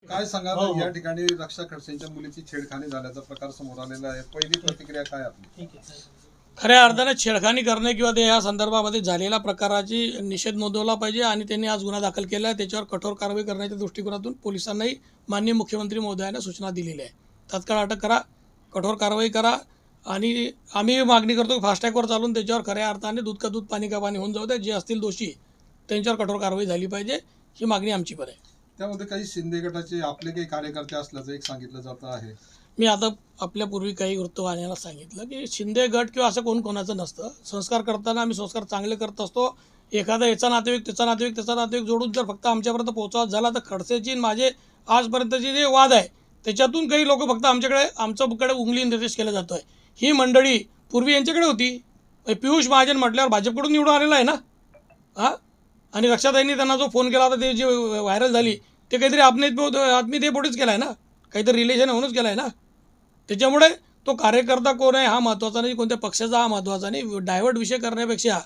काय सांगाल हो, हो. या ठिकाणी रक्षा खडसेंच्या मुलीची छेडखानी झाल्याचा प्रकार समोर आलेला आहे, पहिली प्रतिक्रिया काय आपली? खऱ्या अर्थाने छेडखानी करणे किंवा ते या संदर्भामध्ये झालेल्या प्रकाराची निषेध नोंदवला पाहिजे आणि त्यांनी आज गुन्हा दाखल केला आहे. त्याच्यावर कठोर कारवाई करण्याच्या दृष्टिकोनातून पोलिसांनाही माननीय मुख्यमंत्री महोदयांना सूचना दिलेल्या आहे. तात्काळ अटक करा, कठोर कारवाई करा आणि आम्ही मागणी करतो की फास्टॅगवर चालून त्याच्यावर खऱ्या अर्थाने दूध का दूध पाणी का पाणी होऊन जाऊ द्या. जे असतील दोषी त्यांच्यावर कठोर कारवाई झाली पाहिजे, ही मागणी आमची पण आहे. त्यामध्ये काही शिंदे गटाचे आपले काही कार्यकर्ते असल्याचं एक सांगितलं जात आहे. मी आता आपल्यापूर्वी काही वृत्तवाहिन्यांना सांगितलं की शिंदे गट किंवा असं कोणाचं नसतं. संस्कार करताना आम्ही संस्कार चांगले करत असतो. एखादा याचा नातेवाईक त्याचा नातेवाईक जोडून जर फक्त आमच्यापर्यंत पोहोचवायचं झाला तर खडसेची माझे आजपर्यंतचे जे वाद आहे त्याच्यातून काही लोक फक्त आमच्याकडे उंगली निर्देश केला जातो आहे. ही मंडळी पूर्वी यांच्याकडे होती. पियुष महाजन म्हटल्यावर भाजपकडून निवडून आलेला आहे ना. हां, आणि रक्षाताईंनी त्यांना जो फोन केला होता ते जे व्हायरल झाली ते काहीतरी आत्मीयतेपोटीच केला आहे ना, काहीतरी रिलेशन होऊनच केला आहे ना. त्याच्यामुळे तो कार्यकर्ता कोण आहे हा महत्त्वाचा नाही, कोणत्या पक्षाचा हा महत्त्वाचा नाही. डायव्हर्ट विषय करण्यापेक्षा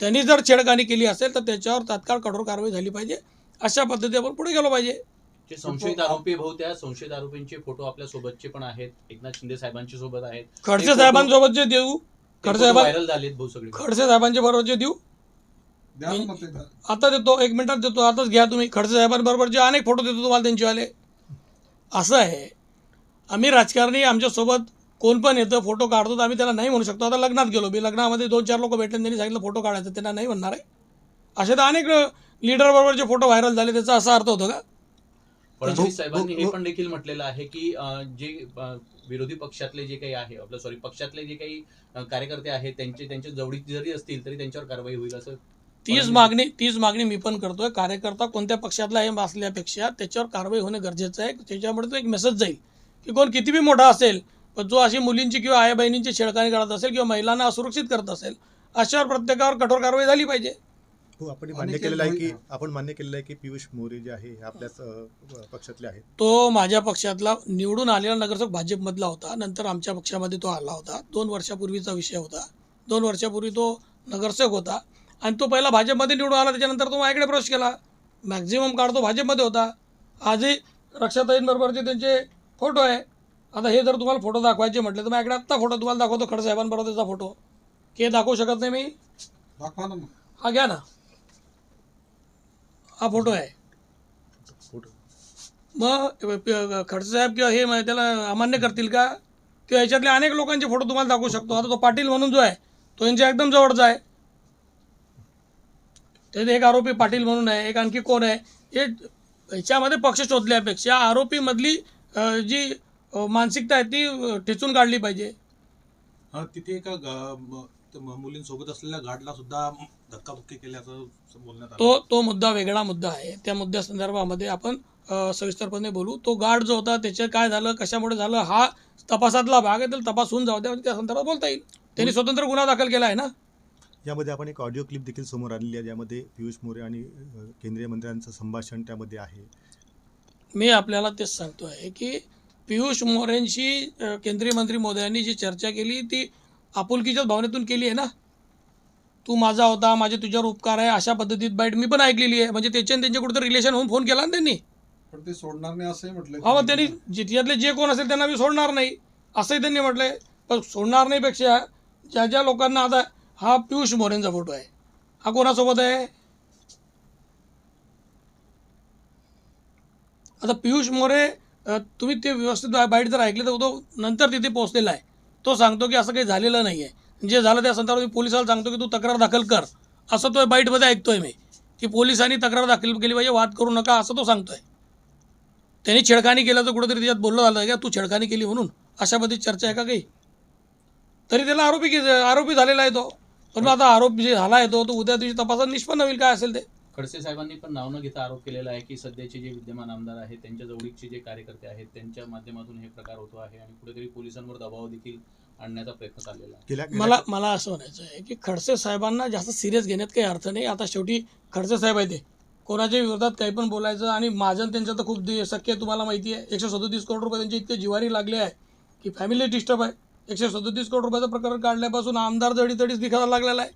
त्यांनी जर छेडखानी केली असेल तर त्याच्यावर तात्काळ कठोर कारवाई झाली पाहिजे. अशा पद्धतीने आपण पुढे गेलो पाहिजे. जे संशयित आरोपी भाऊ, त्या संशयित आरोपींचे फोटो आपल्या सोबतचे पण आहेत, एकनाथ शिंदे साहेबांच्या सोबत आहेत. खडसे साहेबांसोबत जे देऊ, व्हायरल झालेत भाऊ सगळे. खडसे साहेबांच्या बरोबर जे देऊ द्या मग ते. आता देतो, 1 मिनिटात देतो. आताच घ्या तुम्ही. खडसे साहेबांबरोबर जे अनेक फोटो देतो तुम्हाला त्यांचेवाले. असं आहे, आम्ही राजकारणी आमच्यासोबत कोण पण येतं फोटो काढतो तर आम्ही त्याला नाही म्हणू शकतो. आता लग्नात गेलो, मी लग्नामध्ये 2-4 लोक भेटले, त्यांनी सांगितलं फोटो काढायचं, त्यांना नाही म्हणणार आहे. असे तर अनेक लीडरबरोबरचे फोटो व्हायरल झाले, त्याचा असा अर्थ होतो का? फडणवीस साहेबांनी हे पण देखील म्हटलेलं आहे की जे विरोधी पक्षातले जे काही आहे पक्षातले जे काही कार्यकर्ते आहेत त्यांच्या जवळीक जरी असतील तरी त्यांच्यावर कारवाई होईल असं. तीच मागणी मी पण करतोय. कार्यकर्ता कोणत्या पक्षातला आहे असल्यापेक्षा त्याच्यावर कारवाई होणं गरजेचं आहे. त्याच्यामुळे तो एक मेसेज जाईल की कोण किती बी मोठा असेल पण जो अशी मुलींची किंवा आई बहिणींची छेडखानी करत असेल किंवा महिलांना असुरक्षित करत असेल अशावर प्रत्येकावर कठोर कारवाई झाली पाहिजे. हो, आपण मान्य केलेलं आहे की पियुष मोरे जे आहे आपल्याच पक्षातले आहेत. तो माझ्या पक्षातला निवडून आलेला नगरसेवक भाजपमधला होता. नंतर आमच्या पक्षामध्ये तो आला होता. 2 वर्षापूर्वीचा विषय होता. 2 वर्षापूर्वी तो नगरसेवक होता आणि तो पहिला भाजपमध्ये निवडून आला. त्याच्यानंतर तो माझ्याकडे प्रवेश केला. मॅक्झिमम काळ तो भाजपमध्ये होता. आजही रक्षाताईंबरोबरचे त्यांचे फोटो आहे. आता हे जर तुम्हाला फोटो दाखवायचे म्हटले तर माझ्याकडे आत्ता फोटो तुम्हाला दाखवतो, खडसाहेबांबरोबर त्याचा फोटो. हे दाखवू शकत नाही मी. दाखवा ना मग. हा घ्या ना, हा फोटो आहे. मग खडसे साहेब किंवा हे त्याला अमान्य करतील का? किंवा याच्यातले अनेक लोकांचे फोटो तुम्हाला दाखवू शकतो. आता तो पाटील म्हणून जो आहे तो यांच्या एकदम जवळचा आहे. त्याचे एक आरोपी पाटील म्हणून आहे, एक आणखी कोण आहे. हे याच्यामध्ये पक्ष शोधल्यापेक्षा आरोपीमधली जी मानसिकता आहे ती ठेचून काढली पाहिजे. तिथे एका मुलींसोबत असलेल्या गाडला सुद्धा धक्काबुक्की केल्याचं बोलण्यात आलं. तो मुद्दा वेगळा मुद्दा आहे. त्या मुद्द्यासंदर्भामध्ये आपण सविस्तरपणे बोलू. तो गार्ड जो होता त्याचे काय झालं, कशामुळे झालं, हा तपासातला भाग आहे. त्याला तपास होऊन जाऊ द्या, त्या संदर्भात बोलता येईल. त्यांनी स्वतंत्र गुन्हा दाखल केला आहे ना. यामध्ये आपण एक ऑडिओ क्लिप देखील समोर आलेली आहे ज्यामध्ये पियुष मोरे आणि केंद्रीय मंत्र्यांचं संभाषण त्यामध्ये आहे. मी आपल्याला तेच सांगतो आहे की पियुष मोरेंशी केंद्रीय मंत्री महोदयांनी जी चर्चा केली ती आपुलकीच्याच भावनेतून केली आहे ना. तू माझा होता, माझे तुझ्यावर उपकार आहे, अशा पद्धतीत बाईट मी पण ऐकलेली आहे. म्हणजे त्यांचे कुठेतरी रिलेशन होऊन फोन केला ना त्यांनी. पण ते सोडणार नाही असंही म्हटलं. हा, त्यांनी जिथल्यातले जे कोण असेल त्यांना मी सोडणार नाही असंही त्यांनी म्हटलंय. पण सोडणार नाही पेक्षा ज्या लोकांना, आता हा पियुष मोरेंचा फोटो आहे, हा कोणासोबत आहे? आता पियुष मोरे, तुम्ही ते व्यवस्थित बाईट जर ऐकले तर तो नंतर तिथे पोहोचलेला आहे. तो सांगतो की असं काही झालेलं नाही आहे. जे झालं त्या संदर्भात मी पोलिसाला सांगतो की तू तक्रार दाखल कर, असं तो बाईटमध्ये ऐकतोय मी. की पोलिसांनी तक्रार दाखल केली पाहिजे, वाद करू नका असं तो सांगतोय. त्यांनी छेडखानी केलं तर कुठेतरी त्याच्यात बोललं झालं का तू छेडखानी केली म्हणून, अशा पद्धतीची चर्चा आहे का काही? तरी त्याला आरोपी झालेला आहे तो. पण आता आरोप जे झाला आहे तो उद्या दिवशी तपासात निष्पन्न होईल काय असेल ते. खडसे साहेबांनी पण नाव न घेता आरोप केलेला आहे की सध्याचे जे विद्यमान आमदार आहेत त्यांच्या जवळीकचे जे कार्यकर्ते आहेत त्यांच्या माध्यमातून हे प्रकार होतो आहे आणि कुठेतरी पोलिसांवर दबाव देखील आणण्याचा प्रयत्न चाललेला आहे. मला असं म्हणायचं आहे की खडसे साहेबांना जास्त सिरियस घेण्यात काही अर्थ नाही. आता शेवटी खडसे साहेब आहे, ते कोणाच्या विरोधात काही पण बोलायचं. आणि माझं त्यांचं तर खूप शक्य आहे, तुम्हाला माहिती आहे. 137 करोड रुपये त्यांचे इतके जिवारी लागले आहे की फॅमिली डिस्टर्ब आहे. 137 करोड रुपयाचं प्रकरण काढल्यापासून आमदार जडीतडीच दिखायला लागलेला आहे.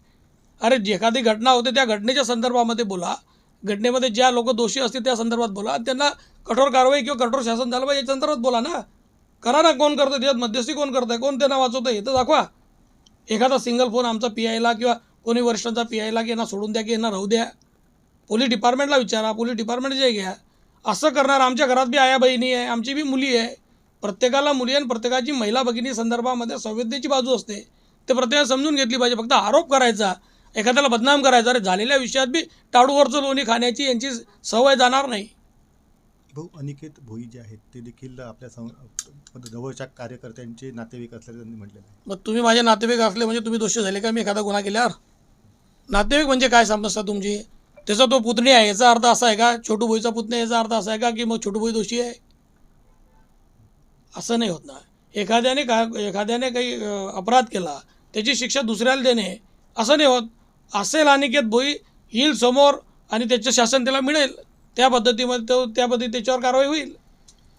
अरे, जी एखादी घटना होते त्या घटनेच्या संदर्भामध्ये बोला. घटनेमध्ये ज्या लोक दोषी असतील त्या संदर्भात बोला आणि त्यांना कठोर कारवाई किंवा कठोर शासन झालं पाहिजे या संदर्भात बोला ना. करा ना. कोण करतं त्याच्यात मध्यस्थी कोण करतं आहे, कोण त्यांना वाचवतं हे तर दाखवा. एखादा सिंगल फोन आमचा PI ला किंवा कोणी वरिष्ठांचा PI ला की यांना सोडून द्या की यांना राहू द्या. पोलीस डिपार्टमेंटला विचारा, पोलीस डिपार्टमेंट जे घ्या. असं करणार आमच्या घरात बी आया बहिणी आहे, आमची बी मुली आहे. प्रत्येकाला मुली आणि प्रत्येकाची महिला भगिनी संदर्भामध्ये संवेदनेची बाजू असते. ते प्रत्येकाने समजून घेतली पाहिजे. फक्त आरोप करायचा, एखाद्याला बदनाम करायचा, अरे झालेल्या विषयात बी टाळूवरचं लोणी खाण्याची यांची सवय जाणार नाही. भाऊ अनिकेत भोई जे आहेत ते देखील आपल्या जवळच्या कार्यकर्त्यांचे नातेवाईक असल्याचं त्यांनी म्हटलेलं आहे. मग तुम्ही माझे नातेवाईक असले म्हणजे तुम्ही दोषी झाले का मी एखादा गुन्हा केल्यावर? नातेवाईक म्हणजे काय समजता तुमची? त्याचा तो पुतणी आहे याचा अर्थ असा आहे का? छोटू भोईचा पुतणी याचा अर्थ असा आहे का की मग छोटू भोई दोषी आहे? असं नाही होत ना. एखाद्याने काही अपराध केला त्याची शिक्षा दुसऱ्याला देणे असं नाही होत. असेल अनिकेत भोई येईल समोर आणि त्याचं शासन त्याला मिळेल त्या पद्धतीमध्ये त्या पद्धती त्याच्यावर कारवाई होईल.